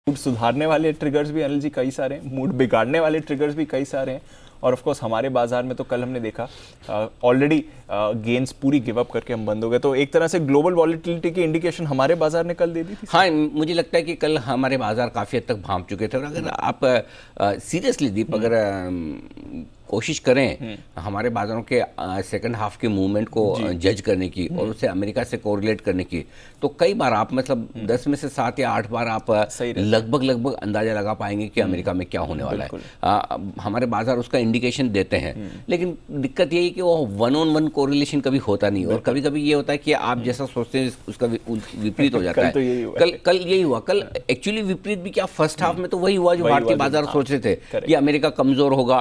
Mood सुधारने वाले triggers भी अनिल जी कई सारे हैं, मूड बिगाड़ने वाले ट्रिगर्स भी कई सारे हैं। और ऑफ कोर्स हमारे बाजार में तो कल हमने देखा ऑलरेडी गेन्स पूरी गिव अप करके हम बंद हो गए, तो एक तरह से ग्लोबल वॉलेटिलिटी की इंडिकेशन हमारे बाजार ने कल दे दी थी। हाँ, मुझे लगता है कि कल हमारे बाजार काफ़ी हद तक भांप चुके थे। और अगर आप सीरियसली दीप अगर कोशिश करें हमारे बाजारों के सेकंड हाफ के मूवमेंट को जज करने की और उसे अमेरिका से कोरिलेट करने की, तो कई बार आप मतलब 10 में से 7 या 8 बार आप लगभग अंदाजा लगा पाएंगे कि अमेरिका में क्या होने वाला है। हमारे बाजार उसका इंडिकेशन देते हैं, लेकिन दिक्कत यही कि वो 1-on-1 कोरिलेशन कभी होता नहीं, और कभी कभी ये होता है कि आप जैसा सोचते हैं उसका विपरीत हो जाता है। कल यही हुआ। कल एक्चुअली विपरीत भी क्या, फर्स्ट हाफ में तो वही हुआ जो भारतीय बाजार सोच रहे थे कि अमेरिका कमजोर होगा,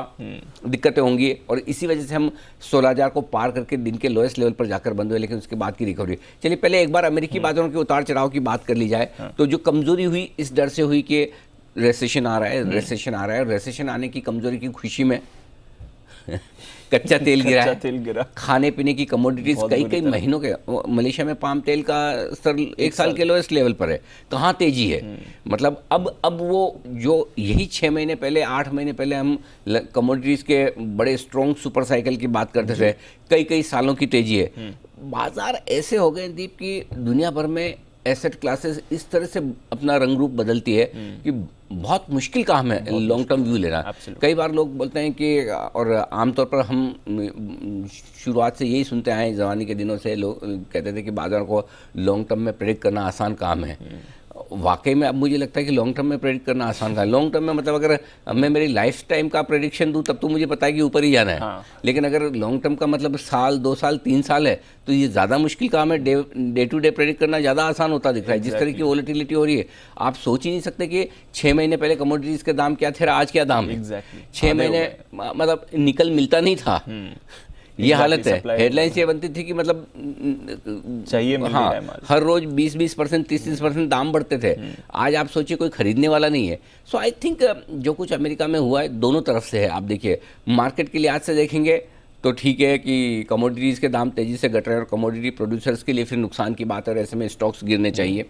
दिक्कतें होंगी, और इसी वजह से हम 16,000 को पार करके दिन के लोएस्ट लेवल पर जाकर बंद हुए। लेकिन उसके बाद की रिकवरी, चलिए पहले एक बार अमेरिकी बाजारों के उतार चढ़ाव की बात कर ली जाए। तो जो कमजोरी हुई इस डर से हुई कि रेसेशन आ रहा है, रेसेशन आने की कमजोरी की खुशी में कच्चा तेल गिरा, खाने पीने की कमोडिटीज कई महीनों के, मलेशिया में पाम तेल का स्तर 1 साल के लोएस्ट लेवल पर है। कहाँ तेजी है, मतलब अब वो जो यही 6 महीने पहले 8 महीने पहले हम कमोडिटीज के बड़े स्ट्रॉन्ग सुपर साइकिल की बात करते थे, कई सालों की तेजी है। बाजार ऐसे हो गए दीप की दुनिया भर में एसेट क्लासेस इस तरह से अपना रंग रूप बदलती है कि बहुत मुश्किल काम है लॉन्ग टर्म व्यू लेना। कई बार लोग बोलते हैं कि, और आमतौर पर हम शुरुआत से यही सुनते आए हैं, जवानी के दिनों से लोग कहते थे कि बाजार को लॉन्ग टर्म में प्रेडिक्ट करना आसान काम है। वाकई में अब मुझे लगता है कि लॉन्ग टर्म में प्रेडिक्ट करना आसान था। लॉन्ग टर्म में मतलब अगर मैं मेरी लाइफ टाइम का प्रेडिक्शन दूं तब तो मुझे पता है कि ऊपर ही जाना है। लेकिन अगर लॉन्ग टर्म का मतलब साल 2 साल 3 साल है तो ये ज़्यादा मुश्किल काम है। डे टू डे प्रेडिक्ट करना ज़्यादा आसान होता दिख रहा है। जिस तरह की वोलेटिलिटी हो रही है, आप सोच ही नहीं सकते कि 6 महीने पहले कमोडिटीज़ के दाम क्या थे और आज क्या दाम है। 6 महीने मतलब निकल मिलता नहीं था, ये हालत है। हेडलाइंस ये बनती थी कि मतलब चाहिए, हाँ, हर रोज 20% 30% दाम बढ़ते थे। आज आप सोचिए कोई खरीदने वाला नहीं है। सो आई थिंक जो कुछ अमेरिका में हुआ है दोनों तरफ से है। आप देखिए मार्केट के लिहाज से देखेंगे तो ठीक है कि कमोडिटीज़ के दाम तेज़ी से घट रहे हैं और कमोडिटी प्रोड्यूसर्स के लिए फिर नुकसान की बात है और ऐसे में स्टॉक्स गिरने चाहिए।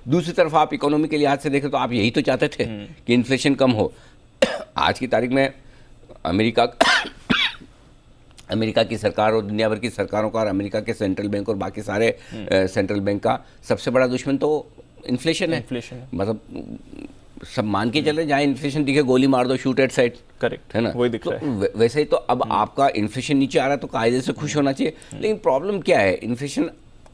दूसरी तरफ आप इकोनॉमी के लिहाज से देखें तो आप यही तो चाहते थे कि इन्फ्लेशन कम हो। आज की तारीख में अमेरिका की सरकार और दुनिया भर की सरकारों का और अमेरिका के सेंट्रल बैंक और बाकी सारे सेंट्रल बैंक का सबसे बड़ा दुश्मन तो इन्फ्लेशन है। मतलब सब मान के चले, जहाँ इन्फ्लेशन दिखे गोली मार दो, शूट एट साइट, करेक्ट है ना, वही दिख रहा है। वैसे ही तो अब आपका इन्फ्लेशन नीचे आ रहा है तो कायदे से खुश होना चाहिए। लेकिन प्रॉब्लम क्या है, इन्फ्लेशन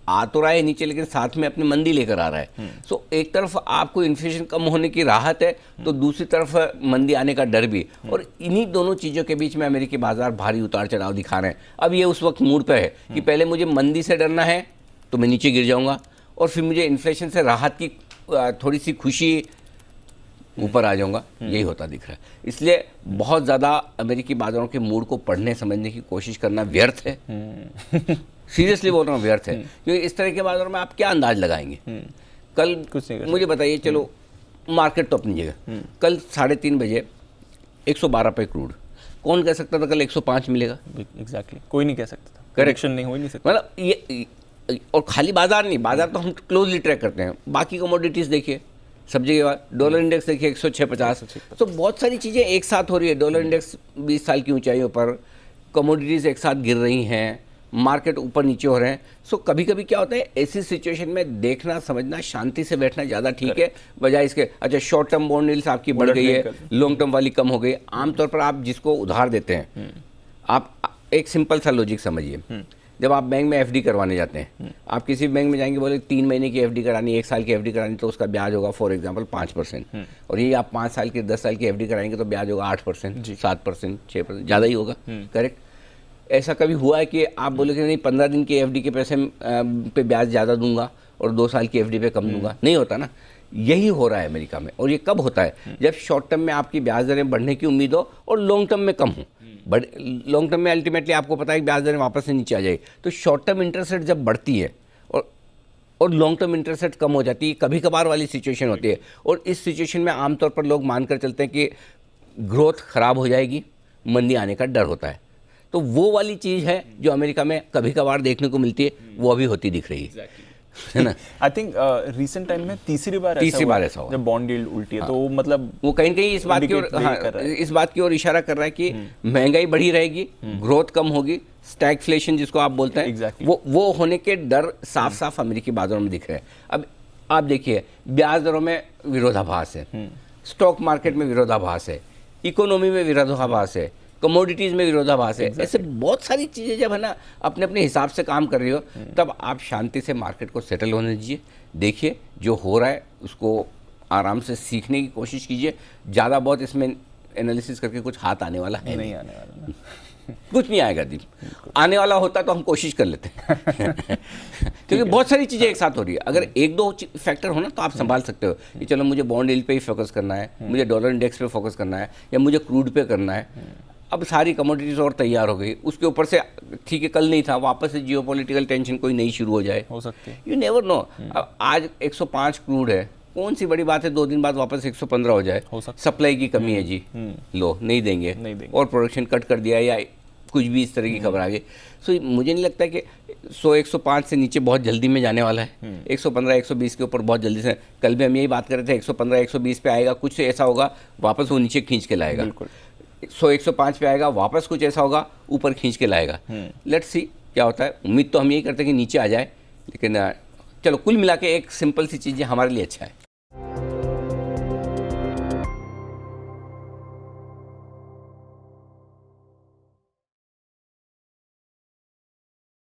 आ तो रहा है नीचे लेकिन साथ में अपनी मंदी लेकर आ रहा है। सो एक तरफ आपको इन्फ्लेशन कम होने की राहत है तो दूसरी तरफ मंदी आने का डर भी, और इन्हीं दोनों चीज़ों के बीच में अमेरिकी बाजार भारी उतार चढ़ाव दिखा रहे हैं। अब ये उस वक्त मूड पे है कि पहले मुझे मंदी से डरना है तो मैं नीचे गिर जाऊंगा, और फिर मुझे इन्फ्लेशन से राहत की थोड़ी सी खुशी ऊपर आ जाऊंगा, यही होता दिख रहा है। इसलिए बहुत ज़्यादा अमेरिकी बाजारों के मूड को पढ़ने समझने की कोशिश करना व्यर्थ है। सीरियसली बोल रहा हूँ, व्यर्थ है। क्योंकि इस तरह के बाजारों में आप क्या अंदाज लगाएंगे। कल कुछ नहीं, मुझे बताइए, चलो मार्केट तो अपनी जगह, कल 3:30 बजे 112 पे क्रूड, कौन कह सकता था कल 105 मिलेगा। एग्जैक्टली कोई नहीं कह सकता था, करेक्शन नहीं हो ही नहीं सकता। मतलब ये, और खाली बाजार नहीं, बाजार तो हम क्लोजली ट्रैक करते हैं, बाकी कमोडिटीज़ देखिए सब जगह, डॉलर इंडेक्स देखिए 106.50। तो बहुत सारी चीज़ें एक साथ हो रही है। डॉलर इंडेक्स 20 साल की ऊंचाइयों पर, कमोडिटीज़ एक साथ गिर रही हैं, मार्केट ऊपर नीचे हो रहे हैं। सो कभी कभी क्या होता है, ऐसी सिचुएशन में देखना समझना, शांति से बैठना ज़्यादा ठीक है, बजाय इसके अच्छा शॉर्ट टर्म बॉन्ड यील्ड्स आपकी बढ़ गई है, लॉन्ग टर्म वाली कम हो गई। आमतौर पर आप जिसको उधार देते हैं, आप एक सिंपल सा लॉजिक समझिए। जब आप बैंक में एफडी करवाने जाते हैं, आप किसी बैंक में जाएंगे, बोले 3 महीने की एफडी करानी, 1 साल की एफडी करानी, तो उसका ब्याज होगा फॉर एग्जांपल 5%। और ये आप 5 साल की 10 साल की एफडी कराएंगे तो ब्याज होगा 8%, 7%, 6%, ज़्यादा ही होगा। करेक्ट। ऐसा कभी हुआ है कि आप बोले कि नहीं 15 दिन की एफडी के पैसे पे ब्याज ज़्यादा दूंगा और 2 साल की एफडी पे कम दूंगा? नहीं होता ना। यही हो रहा है अमेरिका में। और ये कब होता है? जब शॉर्ट टर्म में आपकी ब्याज दरें बढ़ने की उम्मीद हो और लॉन्ग टर्म में कम हो। बट लॉन्ग टर्म में अल्टीमेटली आपको पता है कि ब्याज दरें वापस से नीचे आ जाएगी। तो शॉर्ट टर्म इंटरेस्ट रेट जब बढ़ती है और लॉन्ग टर्म इंटरेस्ट रेट कम हो जाती है, कभी कभार वाली सिचुएशन होती है। और इस सिचुएशन में आमतौर पर लोग मानकर चलते हैं कि ग्रोथ खराब हो जाएगी, मंदी आने का डर होता है। तो वो वाली चीज़ है जो अमेरिका में कभी कभार देखने को मिलती है, वो अभी होती दिख रही है। है ना। आई थिंक रिसेंट टाइम में तीसरी बार ऐसा हुआ जब बॉन्ड यील्ड उल्टी है। तो मतलब वो कहीं कहीं इस बात की ओर, इस बात की ओर इशारा कर रहा है कि महंगाई बढ़ी रहेगी, ग्रोथ कम होगी, स्टैगफ्लेशन जिसको आप बोलते हैं, Exactly. वो होने के डर साफ साफ अमेरिकी बाजारों में दिख रहे हैं। अब आप देखिए, ब्याज दरों में विरोधाभास है, स्टॉक मार्केट में विरोधाभास है, इकोनॉमी में विरोधाभास है, कमोडिटीज़ में विरोधाभास है। ऐसे बहुत सारी चीज़ें जब है ना अपने अपने हिसाब से काम कर रही हो, तब आप शांति से मार्केट को सेटल होने दीजिए, देखिए जो हो रहा है उसको आराम से सीखने की कोशिश कीजिए। ज़्यादा बहुत इसमें एनालिसिस करके कुछ हाथ आने वाला है नहीं आने वाला ना। कुछ नहीं आएगा दिल, आने वाला होता तो हम कोशिश कर लेते हैं क्योंकि बहुत सारी चीज़ें एक साथ हो रही है। अगर एक दो फैक्टर हो ना तो आप संभाल सकते हो कि चलो मुझे बॉन्ड यील्ड पे ही फोकस करना है, मुझे डॉलर इंडेक्स पे फोकस करना है, या मुझे क्रूड पे करना है। अब सारी कमोडिटीज़ और तैयार हो गई, उसके ऊपर से ठीक है कल नहीं था, वापस से जियोपॉलिटिकल टेंशन कोई नई शुरू हो जाए, हो सकती है। You never know. अब आज 105 क्रूड है, कौन सी बड़ी बात है 2 दिन बाद वापस 115 हो जाए। सप्लाई की कमी है जी, लो नहीं देंगे, और प्रोडक्शन कट कर दिया या कुछ भी इस तरह की खबर आ गई। सो मुझे नहीं लगता कि 100-105 से नीचे बहुत जल्दी में जाने वाला है। 115-120 के ऊपर बहुत जल्दी से, कल भी हम यही बात कर रहे थे, 115-120 पे आएगा, कुछ ऐसा होगा वापस वो नीचे खींच के लाएगा। 100-105 पे आएगा, वापस कुछ ऐसा होगा ऊपर खींच के लाएगा। लेट्स सी क्या होता है। उम्मीद तो हम यही करते हैं कि नीचे आ जाए, लेकिन चलो कुल मिला के एक सिंपल सी चीज़ हमारे लिए अच्छा है।